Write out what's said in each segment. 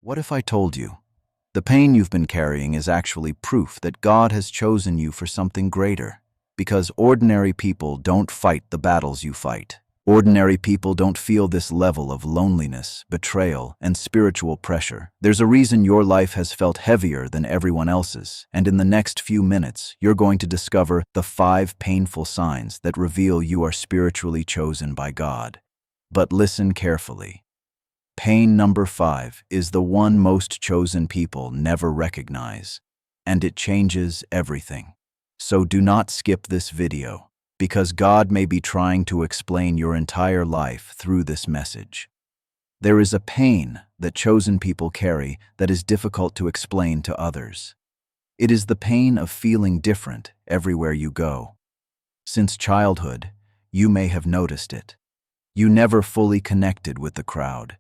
What if I told you the pain you've been carrying is actually proof that God has chosen you for something greater? Because ordinary people don't fight the battles you fight. Ordinary people don't feel this level of loneliness, betrayal, and spiritual pressure. There's a reason your life has felt heavier than everyone else's, and in the next few minutes, you're going to discover the 5 painful signs that reveal you are spiritually chosen by God. But listen carefully. Pain number 5 is the one most chosen people never recognize, and it changes everything. So do not skip this video, because God may be trying to explain your entire life through this message. There is a pain that chosen people carry that is difficult to explain to others. It is the pain of feeling different everywhere you go. Since childhood, you may have noticed it. You never fully connected with the crowd.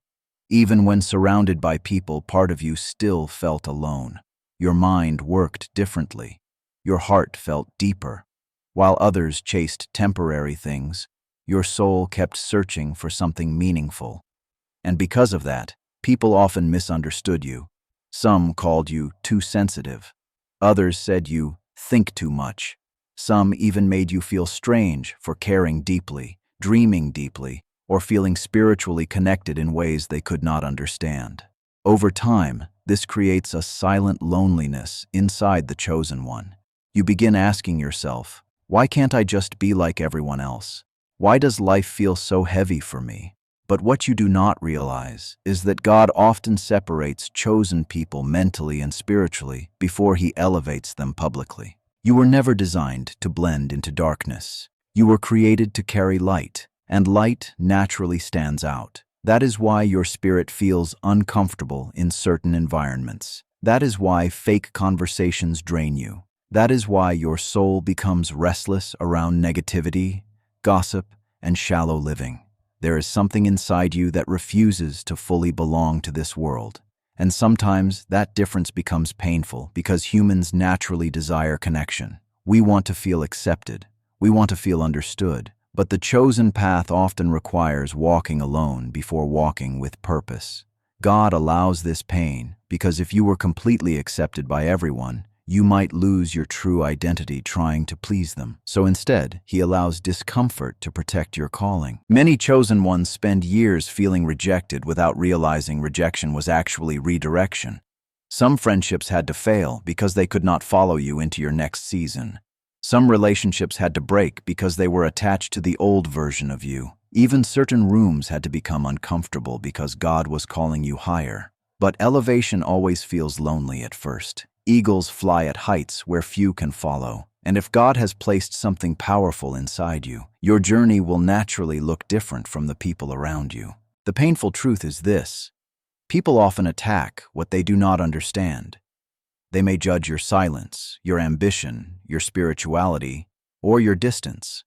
Even when surrounded by people, part of you still felt alone. Your mind worked differently. Your heart felt deeper. While others chased temporary things, your soul kept searching for something meaningful. And because of that, people often misunderstood you. Some called you too sensitive. Others said you think too much. Some even made you feel strange for caring deeply, dreaming deeply, or feeling spiritually connected in ways they could not understand. Over time, this creates a silent loneliness inside the chosen one. You begin asking yourself, why can't I just be like everyone else? Why does life feel so heavy for me? But what you do not realize is that God often separates chosen people mentally and spiritually before He elevates them publicly. You were never designed to blend into darkness. You were created to carry light, and light naturally stands out. That is why your spirit feels uncomfortable in certain environments. That is why fake conversations drain you. That is why your soul becomes restless around negativity, gossip, and shallow living. There is something inside you that refuses to fully belong to this world. And sometimes that difference becomes painful because humans naturally desire connection. We want to feel accepted. We want to feel understood. But the chosen path often requires walking alone before walking with purpose. God allows this pain because if you were completely accepted by everyone, you might lose your true identity trying to please them. So instead, He allows discomfort to protect your calling. Many chosen ones spend years feeling rejected without realizing rejection was actually redirection. Some friendships had to fail because they could not follow you into your next season. Some relationships had to break because they were attached to the old version of you. Even certain rooms had to become uncomfortable because God was calling you higher. But elevation always feels lonely at first. Eagles fly at heights where few can follow. And if God has placed something powerful inside you, your journey will naturally look different from the people around you. The painful truth is this: people often attack what they do not understand. They may judge your silence, your ambition, your spirituality, or your distance.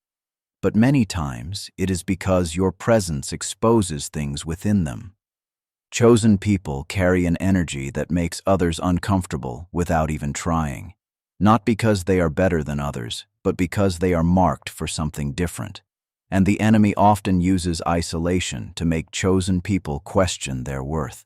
But many times, it is because your presence exposes things within them. Chosen people carry an energy that makes others uncomfortable without even trying. Not because they are better than others, but because they are marked for something different. And the enemy often uses isolation to make chosen people question their worth.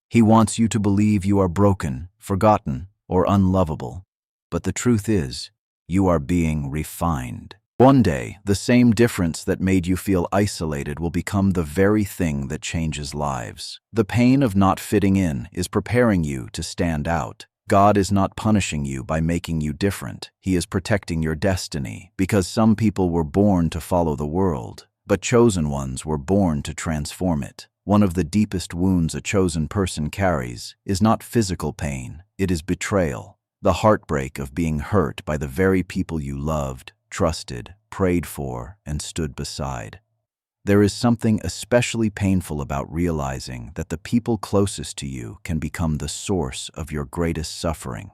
He wants you to believe you are broken, forgotten, or unlovable. But the truth is, you are being refined. One day, the same difference that made you feel isolated will become the very thing that changes lives. The pain of not fitting in is preparing you to stand out. God is not punishing you by making you different. He is protecting your destiny, because some people were born to follow the world, but chosen ones were born to transform it. One of the deepest wounds a chosen person carries is not physical pain, it is betrayal. The heartbreak of being hurt by the very people you loved, trusted, prayed for, and stood beside. There is something especially painful about realizing that the people closest to you can become the source of your greatest suffering.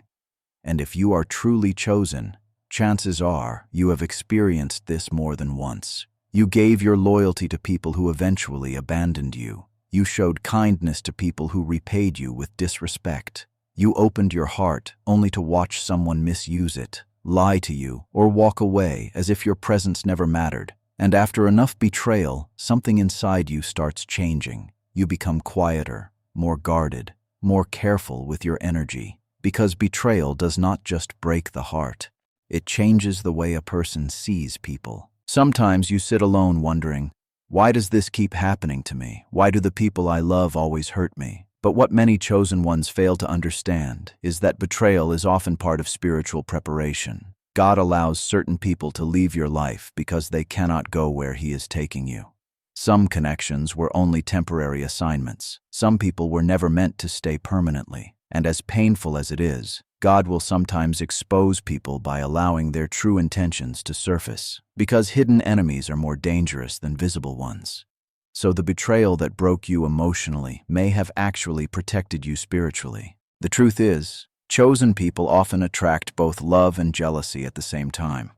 And if you are truly chosen, chances are you have experienced this more than once. You gave your loyalty to people who eventually abandoned you. You showed kindness to people who repaid you with disrespect. You opened your heart only to watch someone misuse it, lie to you, or walk away as if your presence never mattered. And after enough betrayal, something inside you starts changing. You become quieter, more guarded. more careful with your energy, because betrayal does not just break the heart. It changes the way a person sees people. Sometimes you sit alone wondering, why does this keep happening to me? Why do the people I love always hurt me? But what many chosen ones fail to understand is that betrayal is often part of spiritual preparation. God allows certain people to leave your life because they cannot go where He is taking you. Some connections were only temporary assignments. Some people were never meant to stay permanently. And as painful as it is, God will sometimes expose people by allowing their true intentions to surface, because hidden enemies are more dangerous than visible ones. So the betrayal that broke you emotionally may have actually protected you spiritually. The truth is, chosen people often attract both love and jealousy at the same time.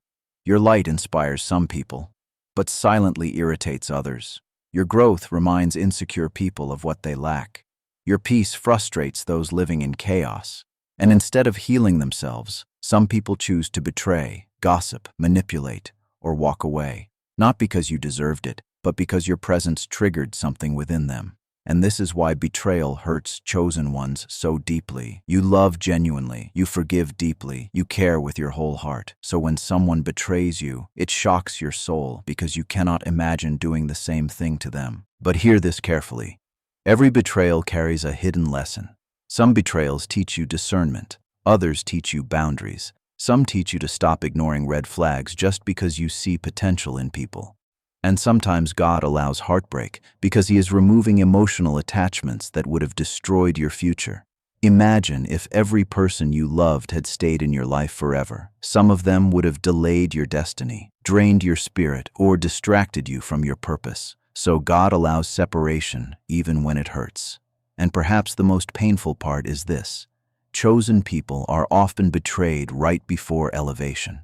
Your light inspires some people, but silently irritates others. Your growth reminds insecure people of what they lack. Your peace frustrates those living in chaos. And instead of healing themselves, some people choose to betray, gossip, manipulate, or walk away. Not because you deserved it, but because your presence triggered something within them. And this is why betrayal hurts chosen ones so deeply. You love genuinely, you forgive deeply, you care with your whole heart. So when someone betrays you, it shocks your soul because you cannot imagine doing the same thing to them. But hear this carefully. Every betrayal carries a hidden lesson. Some betrayals teach you discernment. Others teach you boundaries. Some teach you to stop ignoring red flags just because you see potential in people. And sometimes God allows heartbreak because He is removing emotional attachments that would have destroyed your future. Imagine if every person you loved had stayed in your life forever. Some of them would have delayed your destiny, drained your spirit, or distracted you from your purpose. So God allows separation even when it hurts. And perhaps the most painful part is this: chosen people are often betrayed right before elevation.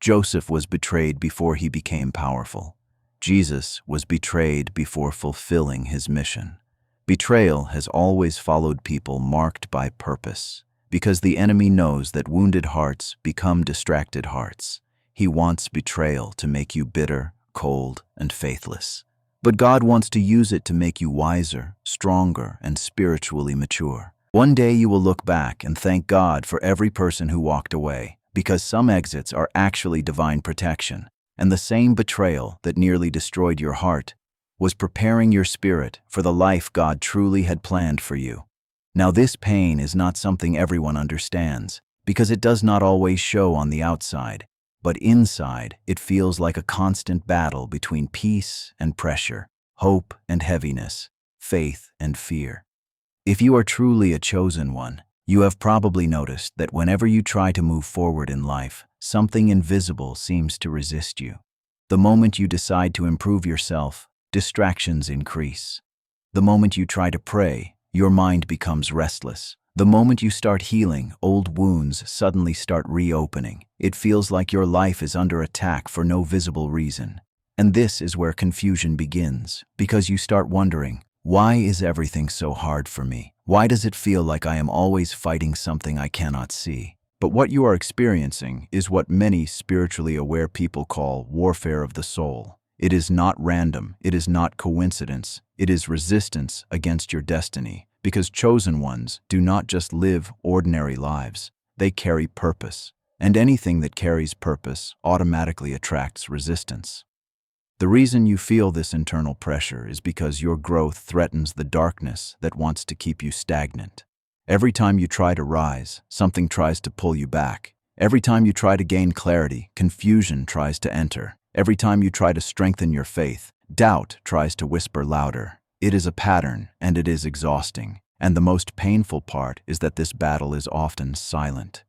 Joseph was betrayed before he became powerful. Jesus was betrayed before fulfilling His mission. Betrayal has always followed people marked by purpose, because the enemy knows that wounded hearts become distracted hearts. He wants betrayal to make you bitter, cold, and faithless. But God wants to use it to make you wiser, stronger, and spiritually mature. One day you will look back and thank God for every person who walked away, because some exits are actually divine protection, and the same betrayal that nearly destroyed your heart was preparing your spirit for the life God truly had planned for you. Now, this pain is not something everyone understands, because it does not always show on the outside. But inside, it feels like a constant battle between peace and pressure, hope and heaviness, faith and fear. If you are truly a chosen one, you have probably noticed that whenever you try to move forward in life, something invisible seems to resist you. The moment you decide to improve yourself, distractions increase. The moment you try to pray, your mind becomes restless. The moment you start healing, old wounds suddenly start reopening. It feels like your life is under attack for no visible reason. And this is where confusion begins, because you start wondering, why is everything so hard for me? Why does it feel like I am always fighting something I cannot see? But what you are experiencing is what many spiritually aware people call warfare of the soul. It is not random. It is not coincidence. It is resistance against your destiny. Because chosen ones do not just live ordinary lives, they carry purpose. And anything that carries purpose automatically attracts resistance. The reason you feel this internal pressure is because your growth threatens the darkness that wants to keep you stagnant. Every time you try to rise, something tries to pull you back. Every time you try to gain clarity, confusion tries to enter. Every time you try to strengthen your faith, doubt tries to whisper louder. It is a pattern, and it is exhausting. And the most painful part is that this battle is often silent.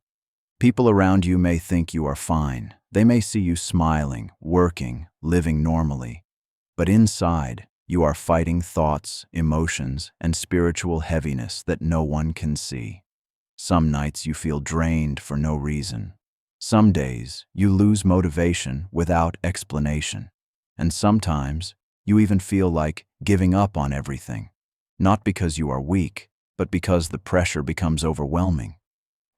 People around you may think you are fine. They may see you smiling, working, living normally. But inside, you are fighting thoughts, emotions, and spiritual heaviness that no one can see. Some nights you feel drained for no reason. Some days you lose motivation without explanation. And sometimes you even feel like giving up on everything. Not because you are weak, but because the pressure becomes overwhelming.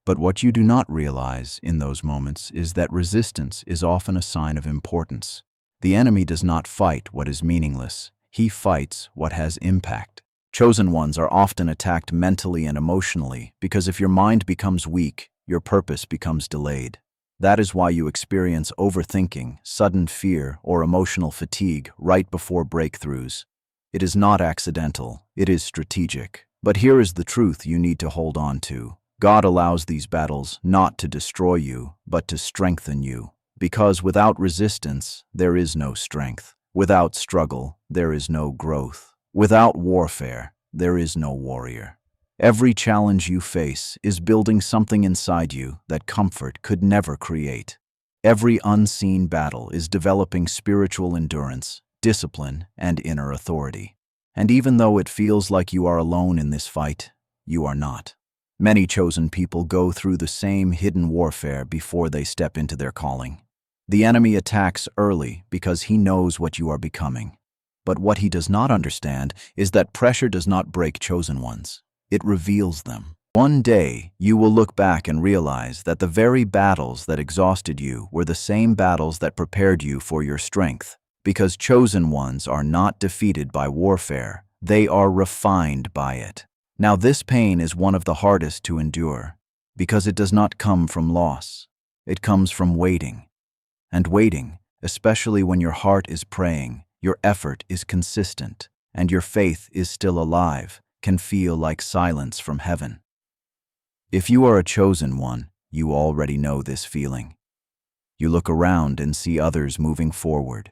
But what you do not realize in those moments is that resistance is often a sign of importance. The enemy does not fight what is meaningless. He fights what has impact. Chosen ones are often attacked mentally and emotionally because if your mind becomes weak, your purpose becomes delayed. That is why you experience overthinking, sudden fear, or emotional fatigue right before breakthroughs. It is not accidental, it is strategic. But here is the truth you need to hold on to. God allows these battles not to destroy you, but to strengthen you. Because without resistance, there is no strength. Without struggle, there is no growth. Without warfare, there is no warrior. Every challenge you face is building something inside you that comfort could never create. Every unseen battle is developing spiritual endurance, discipline, and inner authority. And even though it feels like you are alone in this fight, you are not. Many chosen people go through the same hidden warfare before they step into their calling. The enemy attacks early because he knows what you are becoming. But what he does not understand is that pressure does not break chosen ones. It reveals them. One day, you will look back and realize that the very battles that exhausted you were the same battles that prepared you for your strength. Because chosen ones are not defeated by warfare, they are refined by it. Now this pain is one of the hardest to endure, because it does not come from loss. It comes from waiting. And waiting, especially when your heart is praying, your effort is consistent, and your faith is still alive, can feel like silence from heaven. If you are a chosen one, you already know this feeling. You look around and see others moving forward.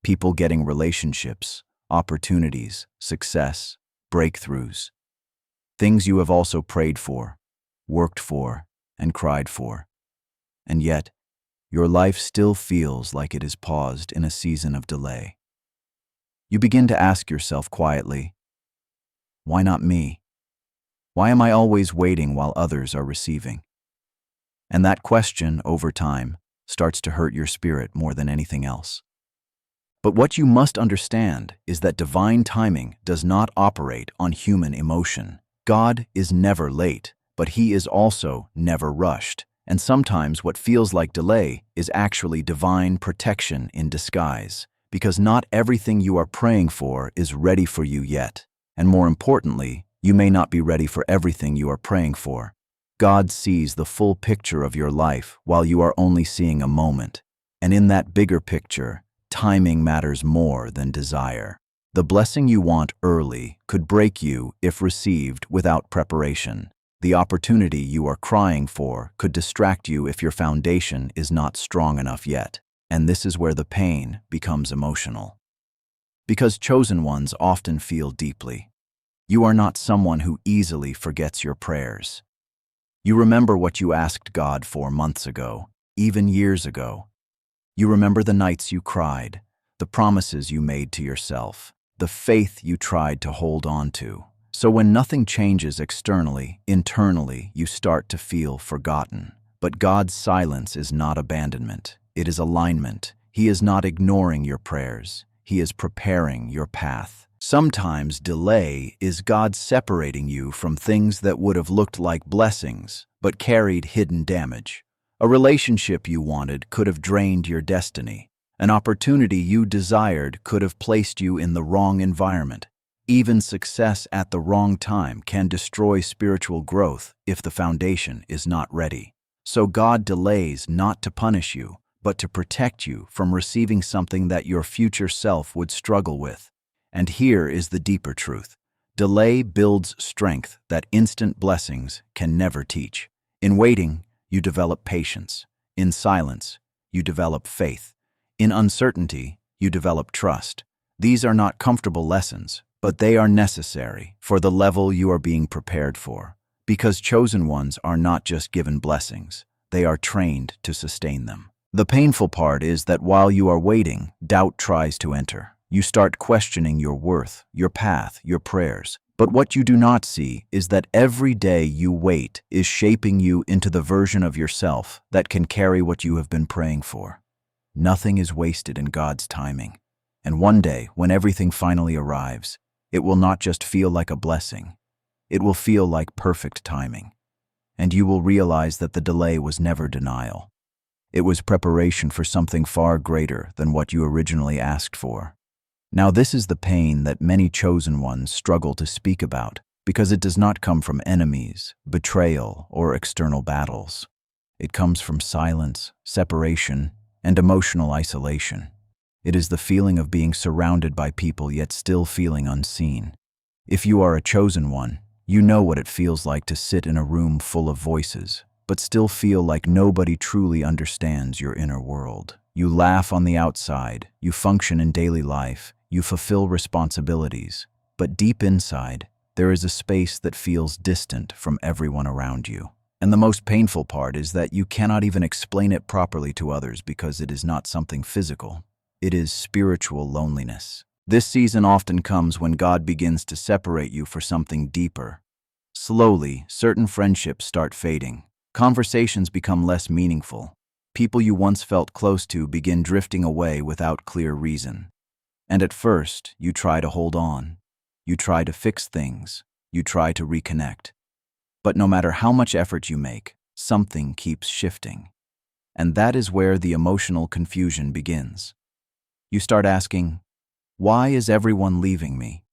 People getting relationships, opportunities, success, breakthroughs. Things you have also prayed for, worked for, and cried for. And yet, your life still feels like it is paused in a season of delay. You begin to ask yourself quietly, why not me? Why am I always waiting while others are receiving? And that question, over time, starts to hurt your spirit more than anything else. But what you must understand is that divine timing does not operate on human emotion. God is never late, but He is also never rushed. And sometimes what feels like delay is actually divine protection in disguise, because not everything you are praying for is ready for you yet. And more importantly, you may not be ready for everything you are praying for. God sees the full picture of your life while you are only seeing a moment. And in that bigger picture, timing matters more than desire. The blessing you want early could break you if received without preparation. The opportunity you are crying for could distract you if your foundation is not strong enough yet. And this is where the pain becomes emotional. Because chosen ones often feel deeply. You are not someone who easily forgets your prayers. You remember what you asked God for months ago, even years ago. You remember the nights you cried, the promises you made to yourself, the faith you tried to hold on to. So when nothing changes externally, internally, you start to feel forgotten. But God's silence is not abandonment. It is alignment. He is not ignoring your prayers. He is preparing your path. Sometimes delay is God separating you from things that would have looked like blessings, but carried hidden damage. A relationship you wanted could have drained your destiny. An opportunity you desired could have placed you in the wrong environment. Even success at the wrong time can destroy spiritual growth if the foundation is not ready. So God delays not to punish you, but to protect you from receiving something that your future self would struggle with. And here is the deeper truth. Delay builds strength that instant blessings can never teach. In waiting, you develop patience. In silence, you develop faith. In uncertainty, you develop trust. These are not comfortable lessons, but they are necessary for the level you are being prepared for. Because chosen ones are not just given blessings, they are trained to sustain them. The painful part is that while you are waiting, doubt tries to enter. You start questioning your worth, your path, your prayers. But what you do not see is that every day you wait is shaping you into the version of yourself that can carry what you have been praying for. Nothing is wasted in God's timing. And one day, when everything finally arrives, it will not just feel like a blessing. It will feel like perfect timing. And you will realize that the delay was never denial. It was preparation for something far greater than what you originally asked for. Now, this is the pain that many chosen ones struggle to speak about because it does not come from enemies, betrayal, or external battles. It comes from silence, separation, and emotional isolation. It is the feeling of being surrounded by people yet still feeling unseen. If you are a chosen one, you know what it feels like to sit in a room full of voices, but still feel like nobody truly understands your inner world. You laugh on the outside, you function in daily life, you fulfill responsibilities, but deep inside, there is a space that feels distant from everyone around you. And the most painful part is that you cannot even explain it properly to others because it is not something physical. It is spiritual loneliness. This season often comes when God begins to separate you for something deeper. Slowly, certain friendships start fading. Conversations become less meaningful. People you once felt close to begin drifting away without clear reason. And at first, you try to hold on. You try to fix things. You try to reconnect. But no matter how much effort you make, something keeps shifting. And that is where the emotional confusion begins. You start asking, why is everyone leaving me?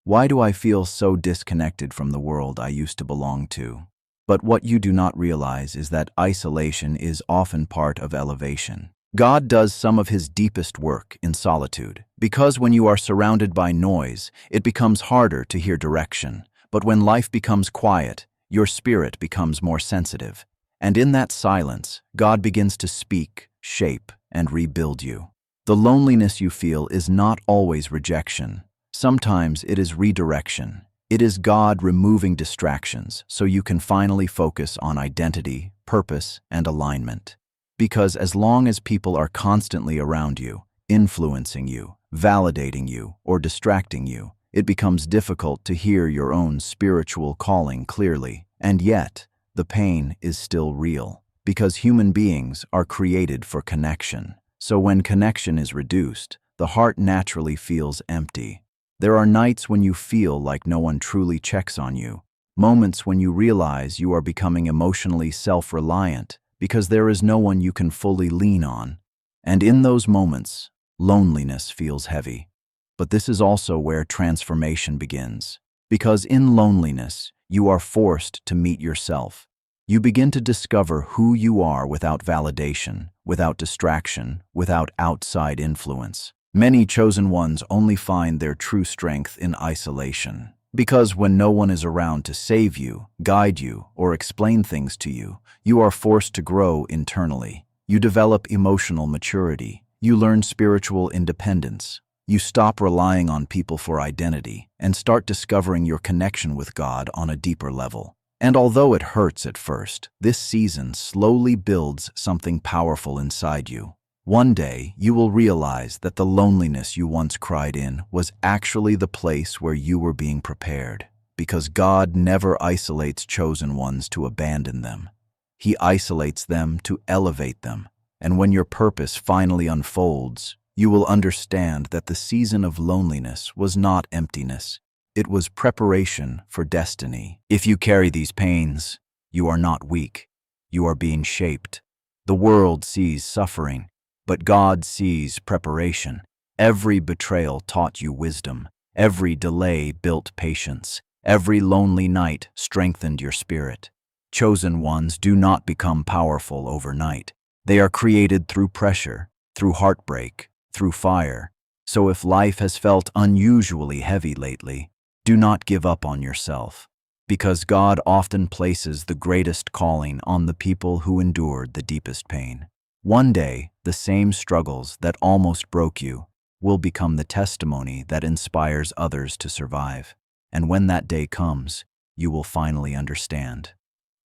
Why do I feel so disconnected from the world I used to belong to? But what you do not realize is that isolation is often part of elevation. God does some of his deepest work in solitude, because when you are surrounded by noise, it becomes harder to hear direction. But when life becomes quiet, your spirit becomes more sensitive. And in that silence, God begins to speak, shape, and rebuild you. The loneliness you feel is not always rejection. Sometimes it is redirection. It is God removing distractions so you can finally focus on identity, purpose, and alignment. Because as long as people are constantly around you, influencing you, validating you, or distracting you, it becomes difficult to hear your own spiritual calling clearly. And yet, the pain is still real, because human beings are created for connection. So when connection is reduced, the heart naturally feels empty. There are nights when you feel like no one truly checks on you, moments when you realize you are becoming emotionally self-reliant because there is no one you can fully lean on. And in those moments, loneliness feels heavy. But this is also where transformation begins. Because in loneliness, you are forced to meet yourself. You begin to discover who you are without validation, without distraction, without outside influence. Many chosen ones only find their true strength in isolation. Because when no one is around to save you, guide you, or explain things to you, you are forced to grow internally. You develop emotional maturity. You learn spiritual independence. You stop relying on people for identity and start discovering your connection with God on a deeper level. And although it hurts at first, this season slowly builds something powerful inside you. One day, you will realize that the loneliness you once cried in was actually the place where you were being prepared. Because God never isolates chosen ones to abandon them. He isolates them to elevate them. And when your purpose finally unfolds, you will understand that the season of loneliness was not emptiness. It was preparation for destiny. If you carry these pains, you are not weak. You are being shaped. The world sees suffering, but God sees preparation. Every betrayal taught you wisdom. Every delay built patience. Every lonely night strengthened your spirit. Chosen ones do not become powerful overnight. They are created through pressure, through heartbreak, through fire. So if life has felt unusually heavy lately, do not give up on yourself, because God often places the greatest calling on the people who endured the deepest pain. One day, the same struggles that almost broke you will become the testimony that inspires others to survive. And when that day comes, you will finally understand.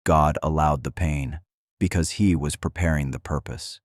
God allowed the pain because He was preparing the purpose.